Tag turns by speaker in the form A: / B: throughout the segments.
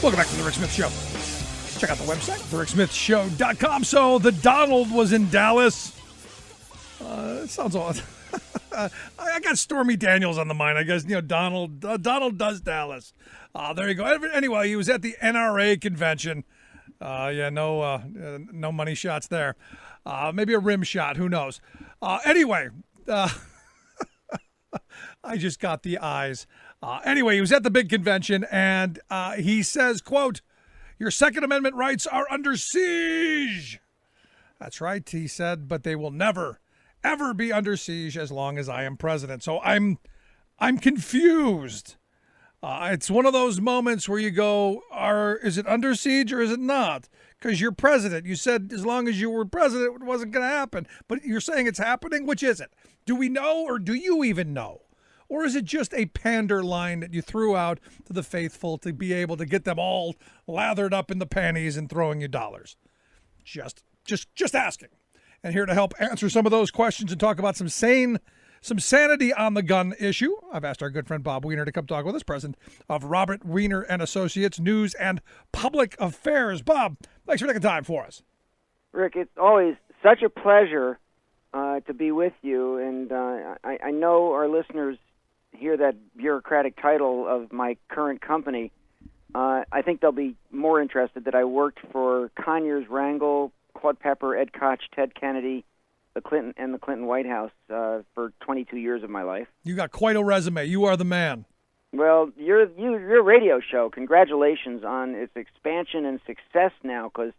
A: Welcome back to The Rick Smith Show. Check out the website, thericksmithshow.com. So the Donald was in Dallas. It sounds odd. I got Stormy Daniels on the mind. I guess, Donald does Dallas. There you go. Anyway, he was at the NRA convention. No money shots there. Maybe a rim shot. Who knows? Anyway, I just got the eyes. Anyway, he was at the big convention, and he says, quote, "Your Second Amendment rights are under siege." That's right, he said, but they will never, ever be under siege as long as I am president. So I'm confused. It's one of those moments where you go, is it under siege or is it not? Because you're president. You said as long as you were president, it wasn't going to happen. But you're saying it's happening? Which is it? Do we know, or do you even know? Or is it just a pander line that you threw out to the faithful to be able to get them all lathered up in the panties and throwing you dollars? Just asking. And here to help answer some of those questions and talk about some sanity on the gun issue, I've asked our good friend Bob Weiner to come talk with us, president of Robert Weiner and Associates News and Public Affairs. Bob, thanks for taking time for us.
B: Rick, it's always such a pleasure to be with you, and I know our listeners hear that bureaucratic title of my current company. I think they'll be more interested that I worked for Conyers, Rangel, Claude Pepper, Ed Koch, Ted Kennedy, the Clinton White House for 22 years of my life.
A: You got quite a resume. You are the man.
B: Well, your radio show, congratulations on its expansion and success now, because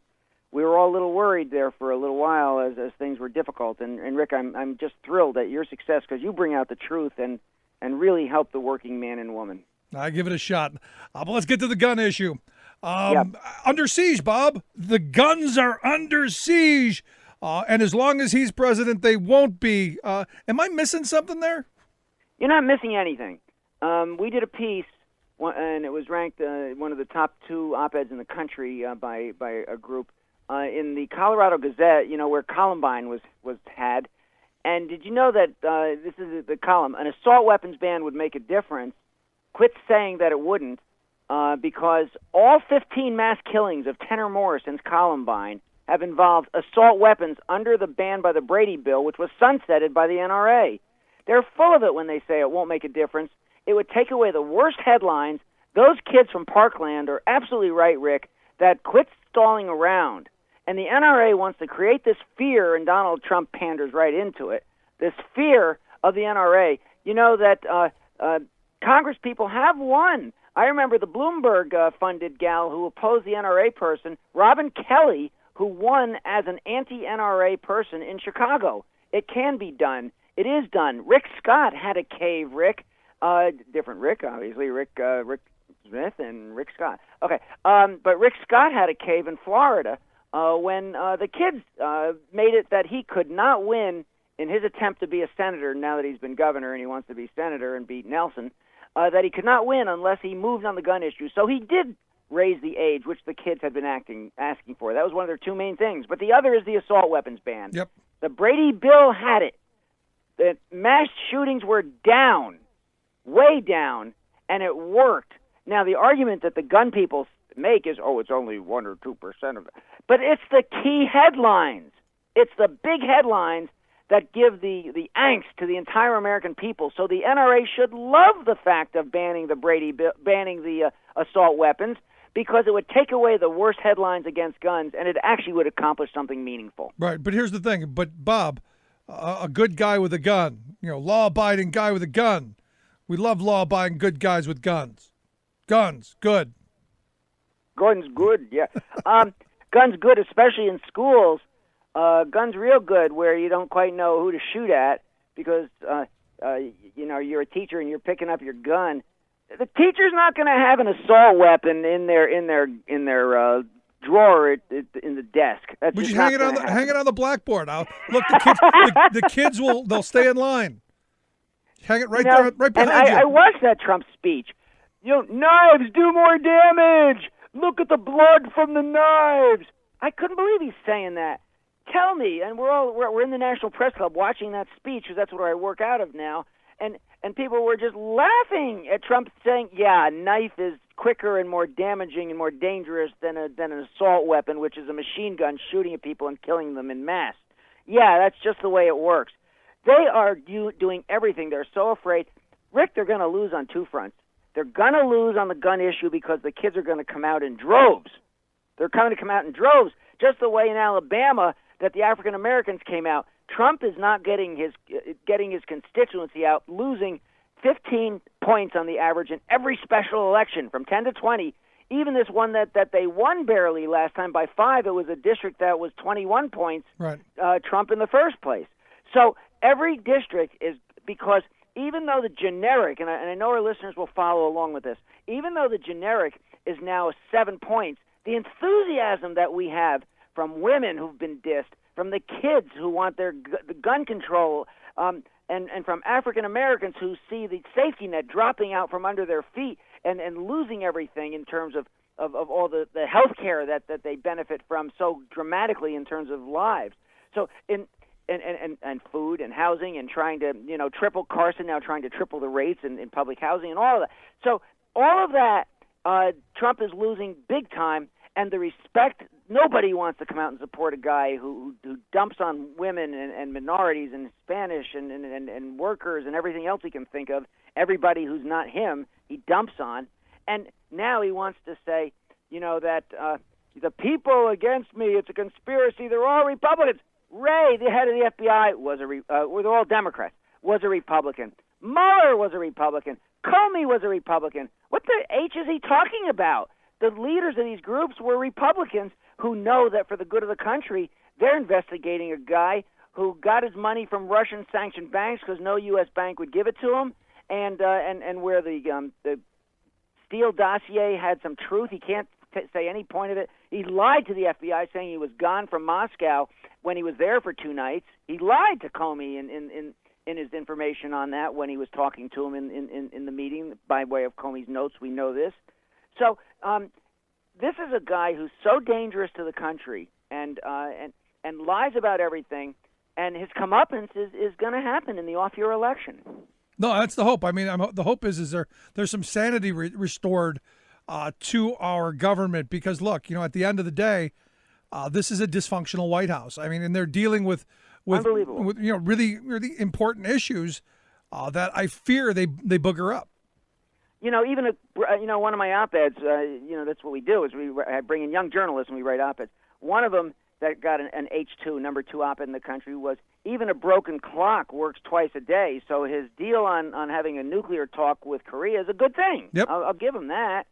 B: we were all a little worried there for a little while as things were difficult. And Rick, I'm just thrilled at your success because you bring out the truth and really help the working man and woman.
A: I give it a shot. But let's get to the gun issue.
B: Yep.
A: Under siege, Bob. The guns are under siege. And as long as he's president, they won't be. Am I missing something there?
B: You're not missing anything. We did a piece, and it was ranked one of the top 2 op-eds in the country by a group in the Colorado Gazette, where Columbine was had. And did you know that, this is the column, an assault weapons ban would make a difference? Quit saying that it wouldn't, because all 15 mass killings of 10 or more since Columbine have involved assault weapons under the ban by the Brady Bill, which was sunsetted by the NRA. They're full of it when they say it won't make a difference. It would take away the worst headlines. Those kids from Parkland are absolutely right, Rick, that quit stalling around. And the NRA wants to create this fear, and Donald Trump panders right into it, this fear of the NRA. You know that Congress people have won. I remember the Bloomberg-funded gal who opposed the NRA person, Robin Kelly, who won as an anti-NRA person in Chicago. It can be done. It is done. Rick Scott had a cave, Rick. Different Rick, obviously. Rick Smith and Rick Scott. Okay. But Rick Scott had a cave in Florida when the kids made it that he could not win in his attempt to be a senator, now that he's been governor and he wants to be senator and beat Nelson, that he could not win unless he moved on the gun issue. So he did raise the age, which the kids had been asking for. That was one of their 2 main things. But the other is the assault weapons ban.
A: Yep.
B: The Brady Bill had it. The mass shootings were down, way down, and it worked. Now, the argument that the gun people make is, it's only 1 or 2% of it. But it's the key headlines. It's the big headlines that give the angst to the entire American people. So the NRA should love the fact of banning the Brady Bill, banning the assault weapons, because it would take away the worst headlines against guns, and it actually would accomplish something meaningful.
A: Right, but here's the thing. But, Bob, a good guy with a gun, law-abiding guy with a gun. We love law-abiding good guys with guns. Guns, good.
B: Guns, good, yeah. Guns, good, especially in schools. Guns, real good, where you don't quite know who to shoot at because, you're a teacher and you're picking up your gun. The teacher's not going to have an assault weapon in their drawer in the desk. That's
A: we
B: just
A: hang it on the blackboard. Look, the kids they'll stay in line. Hang it right there, right behind you.
B: I watched that Trump speech. Knives do more damage. Look at the blood from the knives. I couldn't believe he's saying that. Tell me, and we're in the National Press Club watching that speech, because that's what I work out of now. And people were just laughing at Trump saying, yeah, a knife is quicker and more damaging and more dangerous than an assault weapon, which is a machine gun shooting at people and killing them in mass. Yeah, that's just the way it works. They are doing everything. They're so afraid. Rick, they're going to lose on two fronts. They're going to lose on the gun issue because the kids are going to come out in droves. They're going to come out in droves, just the way in Alabama that the African Americans came out. Trump is not getting his constituency out, losing 15 points on the average in every special election from 10 to 20. Even this one that they won barely last time by 5, it was a district that was 21 points,
A: right.
B: Trump in the first place. So every district is, because even though the generic, and I know our listeners will follow along with this, even though the generic is now 7 points, the enthusiasm that we have from women who've been dissed, from the kids who want the gun control, and from African Americans who see the safety net dropping out from under their feet and losing everything in terms of all the health care that they benefit from so dramatically in terms of lives. So and food and housing and trying to, triple Carson now trying to triple the rates in public housing and all of that. So all of that, Trump is losing big time, and the respect, nobody wants to come out and support a guy who dumps on women and minorities and Spanish and workers and everything else he can think of. Everybody who's not him, he dumps on. And now he wants to say, that the people against me, it's a conspiracy, they're all Republicans. Wray, the head of the FBI, they're all Democrats, was a Republican. Mueller was a Republican. Comey was a Republican. What the H is he talking about? The leaders of these groups were Republicans who know that for the good of the country, they're investigating a guy who got his money from Russian-sanctioned banks because no U.S. bank would give it to him, and where the Steele dossier had some truth. He can't say any point of it. He lied to the FBI saying he was gone from Moscow when he was there for 2 nights. He lied to Comey in his information on that when he was talking to him in the meeting by way of Comey's notes. We know this. So this is a guy who's so dangerous to the country and lies about everything, and his comeuppance is going to happen in the off-year election.
A: No, that's the hope. I mean, the hope is there's some sanity restored to our government because, look, at the end of the day, this is a dysfunctional White House. I mean, and they're dealing with really, really important issues that I fear they booger up.
B: Even one of my op-eds, that's what we do is I bring in young journalists and we write op-eds. One of them that got an H2, number 2 op-ed in the country was even a broken clock works twice a day. So his deal on having a nuclear talk with Korea is a good thing.
A: Yep.
B: I'll give him that.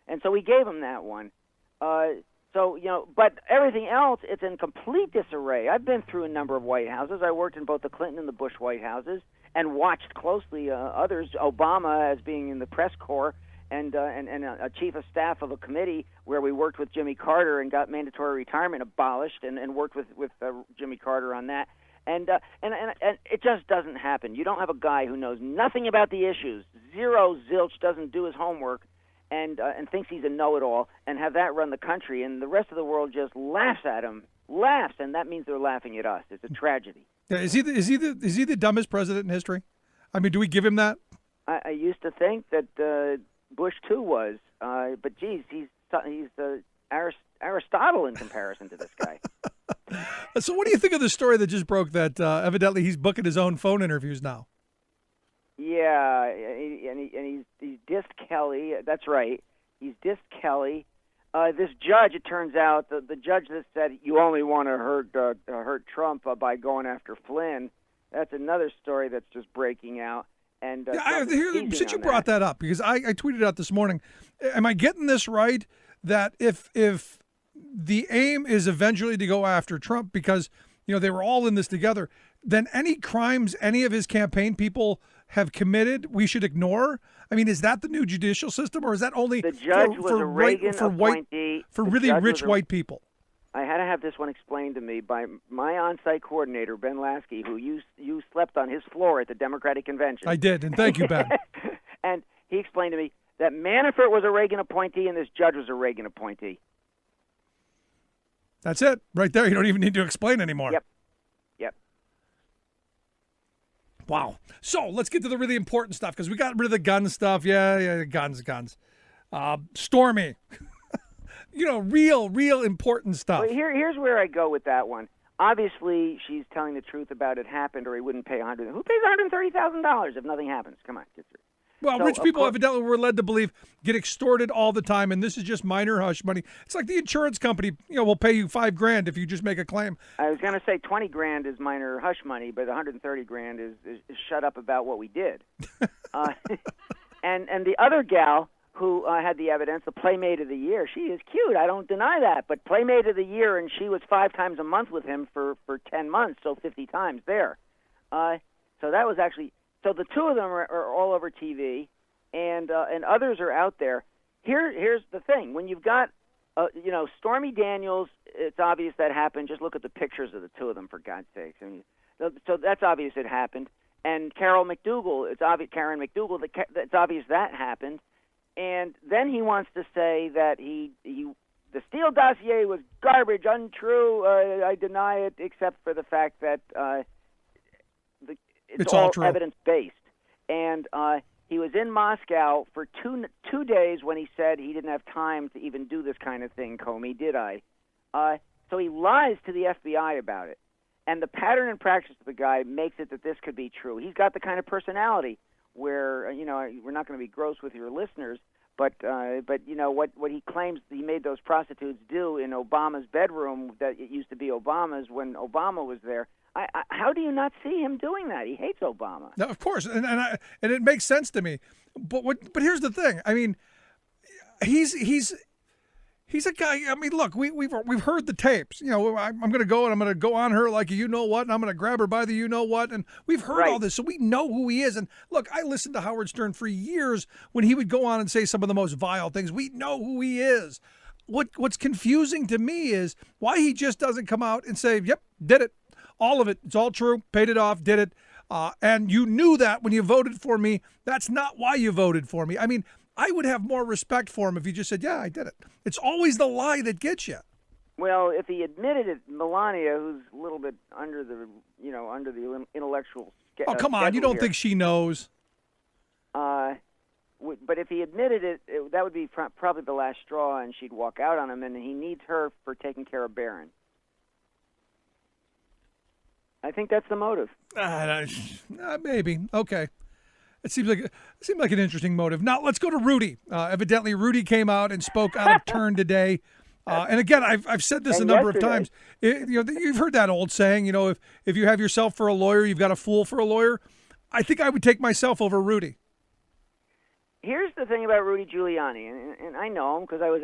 B: And so we gave him that one. But everything else, it's in complete disarray. I've been through a number of White Houses. I worked in both the Clinton and the Bush White Houses and watched closely others, Obama as being in the press corps and a chief of staff of a committee where we worked with Jimmy Carter and got mandatory retirement abolished and worked with Jimmy Carter on that. And it just doesn't happen. You don't have a guy who knows nothing about the issues, zero zilch, doesn't do his homework, and thinks he's a know-it-all, and have that run the country, and the rest of the world just laughs at him, and that means they're laughing at us. It's a tragedy.
A: Yeah, is he the dumbest president in history? I mean, do we give him that?
B: I used to think that Bush too was, but geez, he's Aristotle in comparison to this guy.
A: So, what do you think of the story that just broke that evidently he's booking his own phone interviews now?
B: Yeah, and he's dissed Kelly. That's right. He's dissed Kelly. This judge, it turns out, the judge that said you only want to hurt Trump by going after Flynn. That's another story that's just breaking out. And
A: since you brought that up, because I tweeted out this morning, am I getting this right? That if the aim is eventually to go after Trump because they were all in this together, then any crimes any of his campaign people have committed, we should ignore? I mean, is that the new judicial system, or is that only
B: the judge was a Reagan appointee
A: for really rich white people?
B: I had to have this one explained to me by my on-site coordinator, Ben Lasky, who you slept on his floor at the Democratic Convention.
A: I did, and thank you, Ben.
B: And he explained to me that Manafort was a Reagan appointee and this judge was a Reagan appointee.
A: That's it, right there. You don't even need to explain anymore.
B: Yep.
A: Wow. So let's get to the really important stuff because we got rid of the gun stuff. Yeah, guns. Stormy. Real important stuff.
B: Well, here's where I go with that one. Obviously, she's telling the truth about it happened, or he wouldn't pay $100,000. Who pays $130,000 if nothing happens? Come on, get through.
A: Well,
B: So,
A: rich
B: of
A: people
B: course-
A: evidently were led to believe get extorted all the time, and this is just minor hush money. It's like the insurance company, will pay you $5,000 if you just make a claim.
B: I was going to say $20,000 is minor hush money, but $130,000 is shut up about what we did. And the other gal who had the evidence, the Playmate of the Year, she is cute. I don't deny that. But Playmate of the Year, and she was 5 times a month with him for 10 months, so 50 times there. So that was actually so the two of them are all over TV, and others are out there. Here's the thing: when you've got Stormy Daniels, it's obvious that happened. Just look at the pictures of the two of them, for God's sakes. I mean, so that's obvious it happened. And Karen McDougal, it's obvious that happened. And then he wants to say that the Steele dossier was garbage, untrue. I deny it, except for the fact that it's all
A: true.
B: evidence-based. And he was in Moscow for two days when he said he didn't have time to even do this kind of thing, Comey, did I? So he lies to the FBI about it. And the pattern and practice of the guy makes it that this could be true. He's got the kind of personality where, we're not going to be gross with your listeners, but what he claims he made those prostitutes do in Obama's bedroom, that it used to be Obama's when Obama was there. How do you not see him doing that? He hates Obama.
A: Now, of course, and it makes sense to me. But here's the thing. I mean, he's a guy. I mean, look, we've heard the tapes. I'm going to go and I'm going to go on her like what, and I'm going to grab her by the what, and we've heard all this, so we know who he is. And look, I listened to Howard Stern for years when he would go on and say some of the most vile things. We know who he is. What's confusing to me is why he just doesn't come out and say, "Yep, did it." All of it. It's all true. Paid it off. Did it. And you knew that when you voted for me. That's not why you voted for me. I mean, I would have more respect for him if he just said, yeah, I did it. It's always the lie that gets you.
B: Well, if he admitted it, Melania, who's a little bit under the intellectual
A: Oh, come on. You don't think she knows?
B: But if he admitted it, that would be probably the last straw, and she'd walk out on him, and he needs her for taking care of Barron. I think that's the motive.
A: Maybe. Okay. It seemed like an interesting motive. Now let's go to Rudy. Evidently, Rudy came out and spoke out of turn today. And again, I've said this a number of times. You've heard that old saying. If you have yourself for a lawyer, you've got a fool for a lawyer. I think I would take myself over Rudy.
B: Here's the thing about Rudy Giuliani, and I know him because I was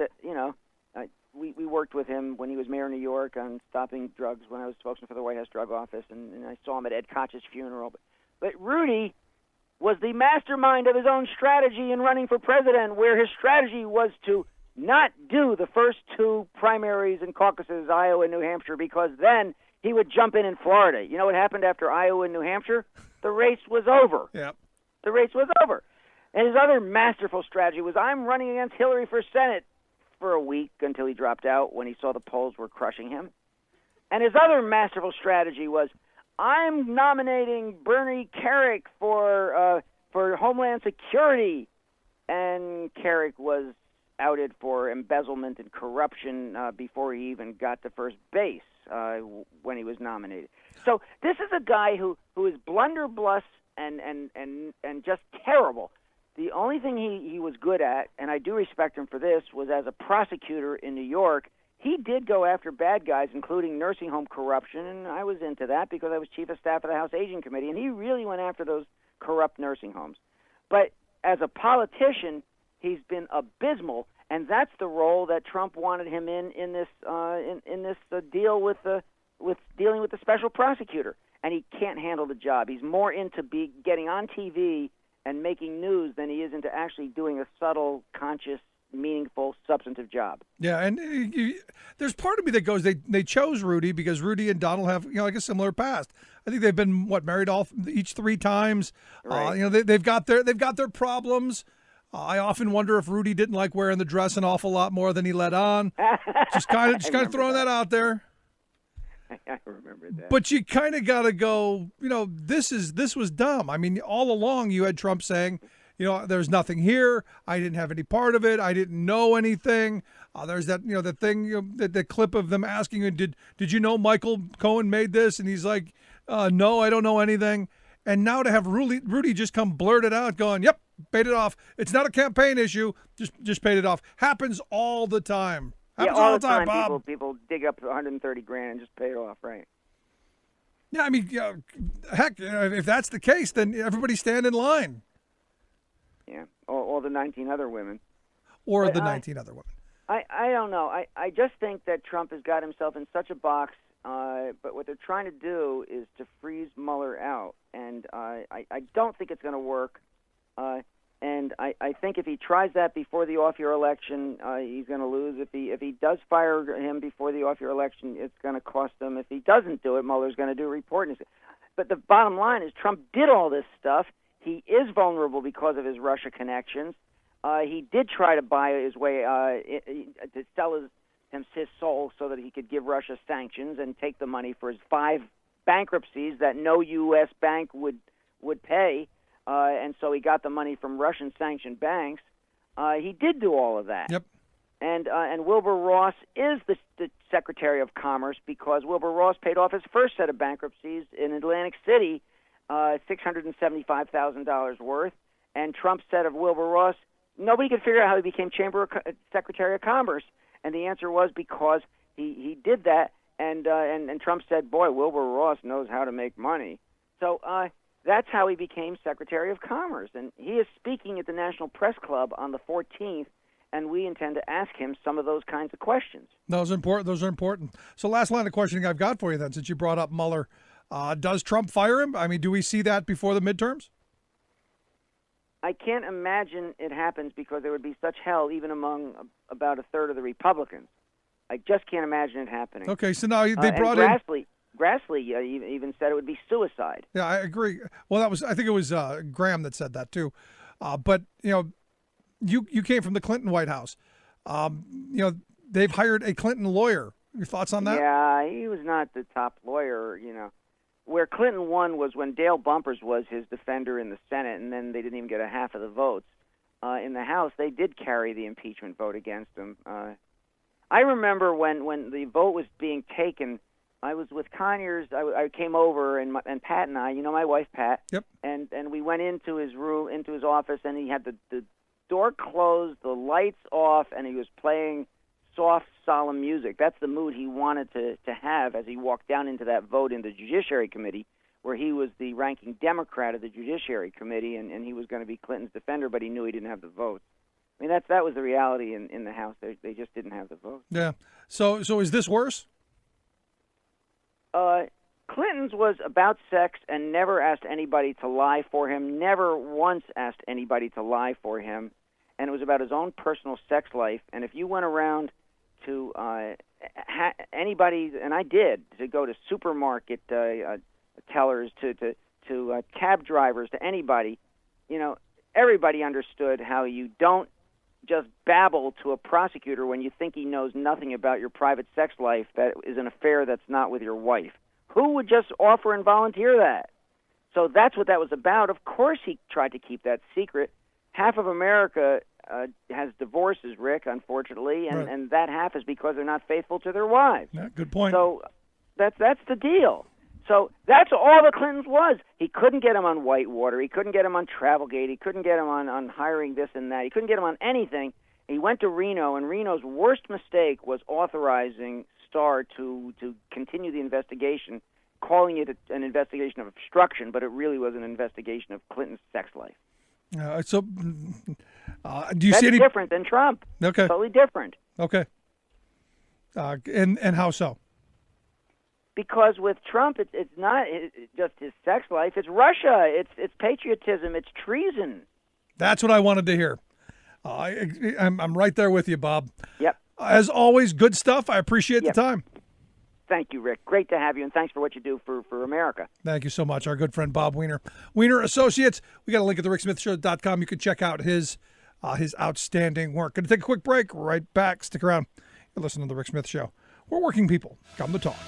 B: we worked with him when he was mayor of New York on stopping drugs when I was spokesman for the White House Drug Office, and I saw him at Ed Koch's funeral. But Rudy was the mastermind of his own strategy in running for president, where his strategy was to not do the first two primaries and caucuses, Iowa and New Hampshire, because then he would jump in Florida. You know what happened after Iowa and New Hampshire? The race was over.
A: Yep.
B: The race was over. And his other masterful strategy was, I'm running against Hillary for Senate, for a week until he dropped out when he saw the polls were crushing him. And his other masterful strategy was, I'm nominating Bernie Kerik for Homeland Security. And Kerik was outed for embezzlement and corruption before he even got to first base when he was nominated. So this is a guy who is blunderbuss and just terrible. The only thing he was good at, and I do respect him for this, was as a prosecutor in New York, he did go after bad guys, including nursing home corruption, and I was into that because I was chief of staff of the House Aging Committee, and he really went after those corrupt nursing homes. But as a politician, he's been abysmal, and that's the role that Trump wanted him in this deal with dealing with the special prosecutor, and he can't handle the job. He's more into getting on TV and making news than he is into actually doing a subtle, conscious, meaningful, substantive job.
A: Yeah, and there's part of me that goes, they chose Rudy because Rudy and Donald have like a similar past. I think they've been married each 3 times.
B: Right.
A: They've got their problems. I often wonder if Rudy didn't like wearing the dress an awful lot more than he let on. Just kind of throwing that out there.
B: I remember that.
A: But you kind of got to go, this was dumb. I mean, all along you had Trump saying, there's nothing here. I didn't have any part of it. I didn't know anything. There's that, the thing, the clip of them asking him, did you know Michael Cohen made this? And he's like, no, I don't know anything. And now to have Rudy just come blurt it out going, yep, paid it off. It's not a campaign issue. Just paid it off. Happens all the time. Happens
B: all the time,
A: Bob.
B: People dig up 130 grand and just pay it off, right?
A: Yeah, I mean, heck, if that's the case, then everybody stand in line.
B: Yeah, or the 19 other women.
A: Or the 19 other women.
B: I don't know. I just think that Trump has got himself in such a box, but what they're trying to do is to freeze Mueller out, and I don't think it's going to work. And I think if he tries that before the off-year election, he's going to lose. If he does fire him before the off-year election, it's going to cost him. If he doesn't do it, Mueller's going to do a report. But the bottom line is Trump did all this stuff. He is vulnerable because of his Russia connections. He did try to buy his way to sell his soul so that he could give Russia sanctions and take the money for his 5 bankruptcies that no U.S. bank would pay. And so he got the money from Russian-sanctioned banks. He did do all of that.
A: Yep.
B: And Wilbur Ross is the Secretary of Commerce because Wilbur Ross paid off his first set of bankruptcies in Atlantic City, $675,000 worth. And Trump said of Wilbur Ross, nobody could figure out how he became Secretary of Commerce. And the answer was because he did that. And Trump said, boy, Wilbur Ross knows how to make money. So that's how he became Secretary of Commerce. And he is speaking at the National Press Club on the 14th, and we intend to ask him some of those kinds of questions.
A: Those are important. So last line of questioning I've got for you then, since you brought up Mueller. Does Trump fire him? I mean, do we see that before the midterms?
B: I can't imagine it happens because there would be such hell even among about a third of the Republicans. I just can't imagine it happening.
A: Okay, so now they brought
B: in... Grassley even said it would be suicide.
A: Yeah, I agree. Well, I think it was Graham that said that too. But you came from the Clinton White House. They've hired a Clinton lawyer. Your thoughts on that?
B: Yeah, he was not the top lawyer. Where Clinton won was when Dale Bumpers was his defender in the Senate, and then they didn't even get a half of the votes. In the House, they did carry the impeachment vote against him. I remember when the vote was being taken. I was with Conyers. I came over, and Pat and I, my wife Pat,
A: yep.
B: and we went into his room, into his office, and he had the door closed, the lights off, and he was playing soft, solemn music. That's the mood he wanted to have as he walked down into that vote in the Judiciary Committee, where he was the ranking Democrat of the Judiciary Committee, and he was going to be Clinton's defender, but he knew he didn't have the votes. I mean, that was the reality in the House. They just didn't have the votes.
A: Yeah. So is this worse?
B: Clinton's was about sex and never asked anybody to lie for him, never once asked anybody to lie for him, and it was about his own personal sex life. And if you went around to anybody, and I did, to go to supermarket tellers, to cab drivers, to anybody, everybody understood how you don't just babble to a prosecutor when you think he knows nothing about your private sex life that is an affair that's not with your wife. Who would just offer and volunteer that? So that's what that was about. Of course he tried to keep that secret. Half of America has divorces, Rick, unfortunately, and,
A: right.
B: and that half is because they're not faithful to their wives.
A: Yeah, good point.
B: So that's the deal. So that's all the Clintons was. He couldn't get him on Whitewater. He couldn't get him on Travelgate. He couldn't get him on hiring this and that. He couldn't get him on anything. He went to Reno, and Reno's worst mistake was authorizing Starr to continue the investigation, calling it an investigation of obstruction, but it really was an investigation of Clinton's sex life.
A: Do you see any
B: different than Trump?
A: Okay,
B: totally different.
A: Okay, and how so?
B: Because with Trump, it's not just his sex life. It's Russia. It's patriotism. It's treason.
A: That's what I wanted to hear. I'm right there with you, Bob.
B: Yep.
A: As always, good stuff. I appreciate the time.
B: Thank you, Rick. Great to have you, and thanks for what you do for America.
A: Thank you so much. Our good friend Bob Weiner. Weiner Associates. We got a link at thericksmithshow.com. You can check out his outstanding work. Going to take a quick break. Right back. Stick around. You're listening to The Rick Smith Show. We're working people. Come to talk.